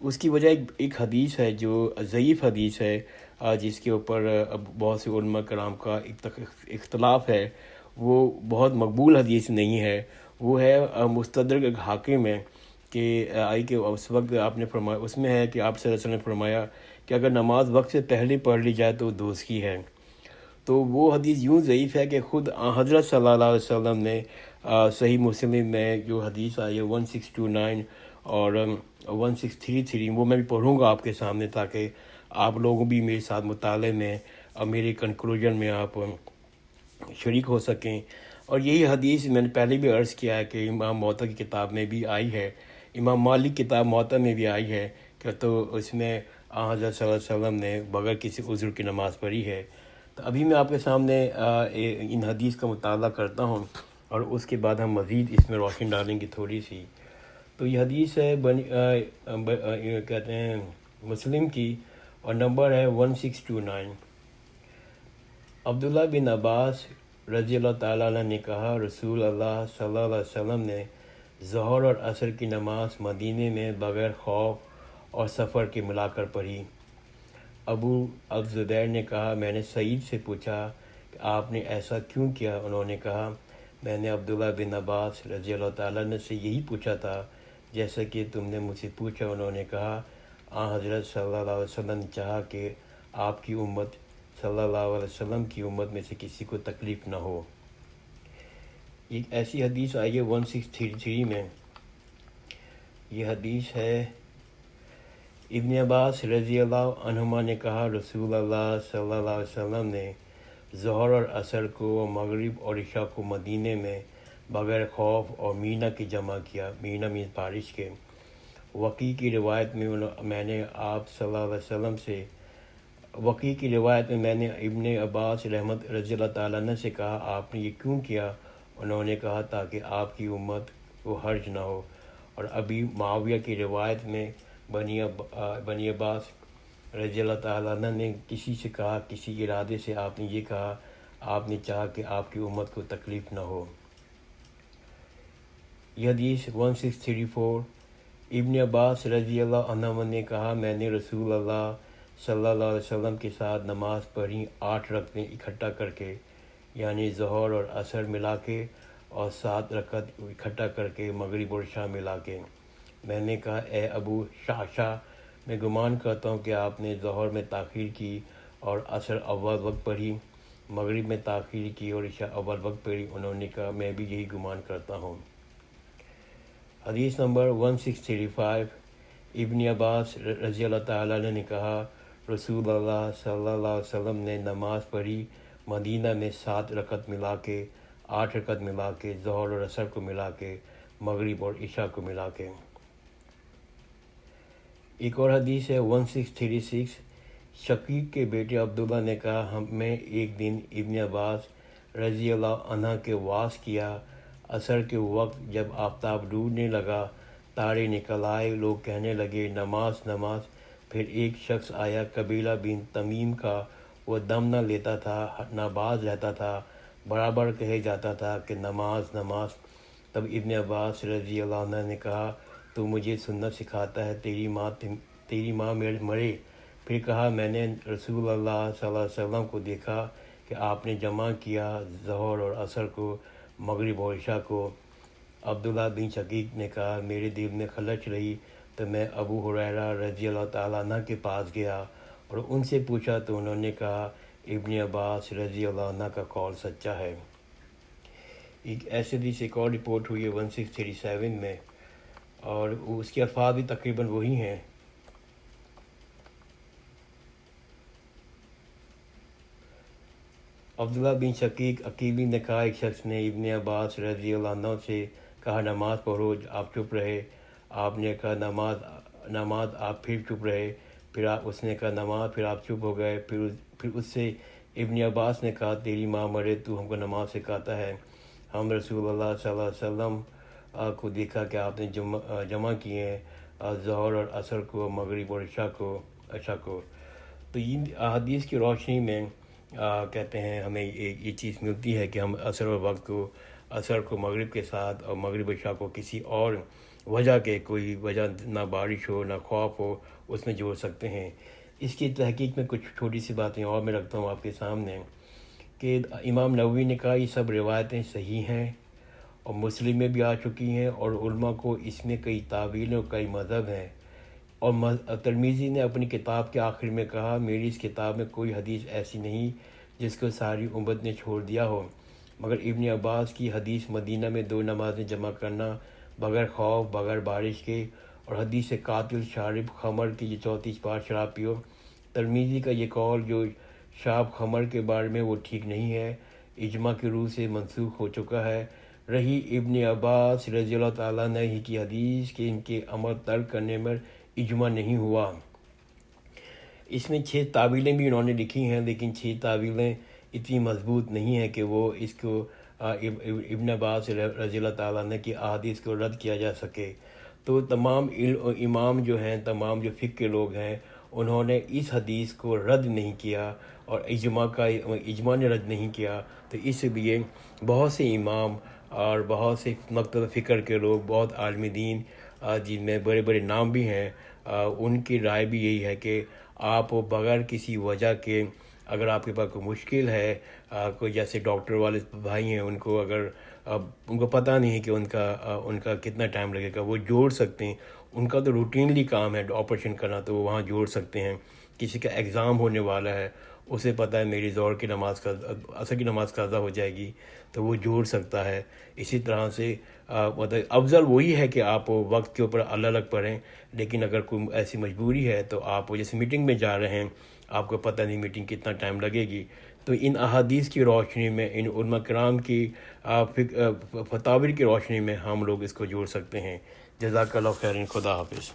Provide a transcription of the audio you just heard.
اس کی وجہ ایک حدیث ہے جو ضعیف حدیث ہے، جس کے اوپر اب بہت سے علماء کرام کا اختلاف ہے، وہ بہت مقبول حدیث نہیں ہے۔ وہ ہے مستدرک حاکم ہے کہ کہ اس وقت آپ نے فرمایا، اس میں ہے کہ آپ صلی اللہ علیہ وسلم نے فرمایا کہ اگر نماز وقت سے پہلے پڑھ لی جائے تو دوزخی ہے۔ تو وہ حدیث یوں ضعیف ہے کہ خود حضرت صلی اللہ علیہ وسلم نے صحیح مسلم میں جو حدیث آئی ہے 1629 اور 1633، وہ میں بھی پڑھوں گا آپ کے سامنے تاکہ آپ لوگوں بھی میرے ساتھ مطالعے میں اور میرے کنکلوژن میں آپ شریک ہو سکیں۔ اور یہی حدیث میں نے پہلے بھی عرض کیا ہے کہ امام موطا کی کتاب میں بھی آئی ہے، امام مالک کتاب موطا میں بھی آئی ہے کہ تو اس میں حضرت صلی اللہ علیہ وسلم نے بغیر کسی عذر کی نماز پڑھی ہے۔ تو ابھی میں آپ کے سامنے ان حدیث کا مطالعہ کرتا ہوں اور اس کے بعد ہم مزید اس میں روشنی ڈالیں گے تھوڑی سی۔ تو یہ حدیث ہے کہتے ہیں مسلم کی، اور نمبر ہے 1629۔ عبداللہ بن عباس رضی اللہ تعالیٰ عنہ نے کہا، رسول اللہ صلی اللہ علیہ وسلم نے ظہر اور عصر کی نماز مدینے میں بغیر خوف اور سفر کے ملا کر پڑھی۔ ابو الزبیر نے کہا، میں نے سعید سے پوچھا کہ آپ نے ایسا کیوں کیا؟ انہوں نے کہا، میں نے عبداللہ بن عباس رضی اللہ تعالیٰ عنہ سے یہی پوچھا تھا جیسا کہ تم نے مجھ سے پوچھا۔ انہوں نے کہا، حضرت صلی اللہ علیہ وسلم نے چاہا کہ آپ کی امت صلی اللہ علیہ وسلم کی امت میں سے کسی کو تکلیف نہ ہو۔ ایک ایسی حدیث آئی ہے 1633 میں، یہ حدیث ہے ابن عباس رضی اللہ عنہما نے کہا، رسول اللہ صلی اللہ علیہ وسلم نے ظہر اور عصر کو، مغرب اور عشاء کو مدینے میں بغیر خوف اور مینا کے جمع کیا۔ مینا میں بارش کے۔ وقی کی روایت میں میں نے آپ صلی اللہ علیہ وسلم سے وقی کی روایت میں میں نے ابن عباس رحمت رضی اللہ تعالیٰ عنہ سے کہا، آپ نے یہ کیوں کیا؟ انہوں نے کہا، تاکہ آپ کی امت کو حرج نہ ہو۔ اور ابھی معاویہ کی روایت میں بنی عباس رضی اللہ تعالیٰ عنہ نے کسی سے کہا، کسی ارادے سے آپ نے یہ کہا، آپ نے چاہا کہ آپ کی امت کو تکلیف نہ ہو۔ یہ حدیث 1634، ابن عباس رضی اللہ عنہ نے کہا، میں نے رسول اللہ صلی اللہ علیہ وسلم کے ساتھ نماز پڑھی 8 رکعتیں اکٹھا کر کے، یعنی ظہر اور عصر ملا کے، اور 7 رکعت اکٹھا کر کے مغرب اور عشاء ملا کے۔ میں نے کہا، اے ابو شعشع، میں گمان کرتا ہوں کہ آپ نے ظہر میں تاخیر کی اور عصر اول وقت پڑھی، مغرب میں تاخیر کی اور عشاء اول وقت پڑھی۔ انہوں نے کہا، میں بھی یہی گمان کرتا ہوں۔ حدیث نمبر 1635، ابن عباس رضی اللہ تعالیٰ عنہ نے کہا، رسول اللہ صلی اللہ علیہ وسلم نے نماز پڑھی مدینہ میں 7 رکعت ملا کے، 8 رکعت ملا کے، ظہر اور عصر کو ملا کے، مغرب اور عشاء کو ملا کے۔ ایک اور حدیث ہے 1636، شقیق کے بیٹے عبداللہ نے کہا، ہمیں ایک دن ابن عباس رضی اللہ عنہ کے واس کیا۔ عصر کے وقت جب آفتاب ڈوبنے لگا، تارے نکل آئے، لوگ کہنے لگے، نماز نماز۔ پھر ایک شخص آیا، قبیلہ بن تمیم کا، وہ دم نہ لیتا تھا، نہ باز رہتا تھا، برابر کہے جاتا تھا کہ نماز نماز۔ تب ابن عباس رضی اللہ عنہ نے کہا، تو مجھے سنت سکھاتا ہے، تیری ماں مرے۔ پھر کہا، میں نے رسول اللہ صلی اللہ علیہ وسلم کو دیکھا کہ آپ نے جمع کیا ظہر اور عصر کو، مغرب اور عشاء کو۔ عبداللہ بن شقیق نے کہا، میرے دل میں خلش رہی تو میں ابو ہریرہ رضی اللہ تعالیٰ عنہ کے پاس گیا اور ان سے پوچھا تو انہوں نے کہا، ابن عباس رضی اللہ عنہ کا قول سچا ہے۔ ایک ایسے حدیث ایک اور رپورٹ ہوئی ہے 1637 میں، اور اس کے الفاظ بھی تقریباً وہی ہیں۔ عبداللہ بن شقیق عقیلی نے کہا، ایک شخص نے ابن عباس رضی اللہ عنہ سے کہا، نماز پڑھو، آپ چپ رہے۔ آپ نے کہا، نماز، آپ پھر چپ رہے۔ پھر اس نے کہا، نماز، پھر آپ چپ ہو گئے۔ پھر اس سے ابن عباس نے کہا، تیری ماں مرے، تو ہم کو نماز سکھاتا ہے۔ ہم رسول اللہ صلی اللہ علیہ وسلم کو دیکھا کہ آپ نے جمع کیے ہیں ظہر اور عصر کو، مغرب اور عشاء کو۔ تو ان احادیث کی روشنی میں کہتے ہیں ہمیں یہ چیز ملتی ہے کہ ہم عصر و وقت کو، عصر کو مغرب کے ساتھ اور مغرب عشاء کو کسی اور وجہ کے کوئی وجہ نہ بارش ہو نہ خوف ہو اس میں جوڑ سکتے ہیں۔ اس کی تحقیق میں کچھ چھوٹی سی باتیں اور میں رکھتا ہوں آپ کے سامنے کہ امام نووی نے کہا یہ سب روایتیں صحیح ہیں اور مسلم میں بھی آ چکی ہیں، اور علماء کو اس میں کئی تعویلیں اور کئی مذہب ہیں، اور ترمذی نے اپنی کتاب کے آخر میں کہا میری اس کتاب میں کوئی حدیث ایسی نہیں جس کو ساری امت نے چھوڑ دیا ہو، مگر ابن عباس کی حدیث مدینہ میں 2 نمازیں جمع کرنا بغیر خوف بغیر بارش کے، اور حدیث قاتل شارب خمر کی جو 34 بار شراب پیو۔ ترمذی کا یہ قول جو شراب خمر کے بارے میں وہ ٹھیک نہیں ہے، اجماع کی روح سے منسوخ ہو چکا ہے۔ رہی ابن عباس رضی اللہ تعالیٰ عنہ ہی کی حدیث کہ ان کے عمل ترک کرنے میں اجماع نہیں ہوا۔ اس میں 6 تعویلیں بھی انہوں نے لکھی ہیں، لیکن 6 تعویلیں اتنی مضبوط نہیں ہیں کہ وہ اس کو ابن عباس رضی اللہ تعالیٰ عنہ کی احادیث کو رد کیا جا سکے۔ تو تمام امام جو ہیں، تمام جو فقہ کے لوگ ہیں، انہوں نے اس حدیث کو رد نہیں کیا اور اجماع نے رد نہیں کیا۔ تو اس لیے بہت سے امام اور بہت سے مکتب فکر کے لوگ، بہت عالم دین جن میں بڑے بڑے نام بھی ہیں، ان کی رائے بھی یہی ہے کہ آپ بغیر کسی وجہ کے اگر آپ کے پاس کوئی مشکل ہے، کوئی جیسے ڈاکٹر والے بھائی ہیں، ان کو اگر ان کو پتہ نہیں ہے کہ ان کا کتنا ٹائم لگے گا، وہ جوڑ سکتے ہیں۔ ان کا تو روٹینلی کام ہے آپریشن کرنا، تو وہ وہاں جوڑ سکتے ہیں۔ کسی کا ایگزام ہونے والا ہے، اسے پتہ ہے میری ظہر کی نماز عصر کی نماز قضا ہو جائے گی، تو وہ جوڑ سکتا ہے۔ اسی طرح سے مطلب افضل وہی ہے کہ آپ وقت کے اوپر الگ الگ پڑھیں، لیکن اگر کوئی ایسی مجبوری ہے تو آپ جیسے میٹنگ میں جا رہے ہیں، آپ کو پتہ نہیں میٹنگ کتنا ٹائم لگے گی، تو ان احادیث کی روشنی میں، ان علماء کرام کی فتاوی کی روشنی میں ہم لوگ اس کو جوڑ سکتے ہیں۔ جزاک اللہ خیر، خدا حافظ۔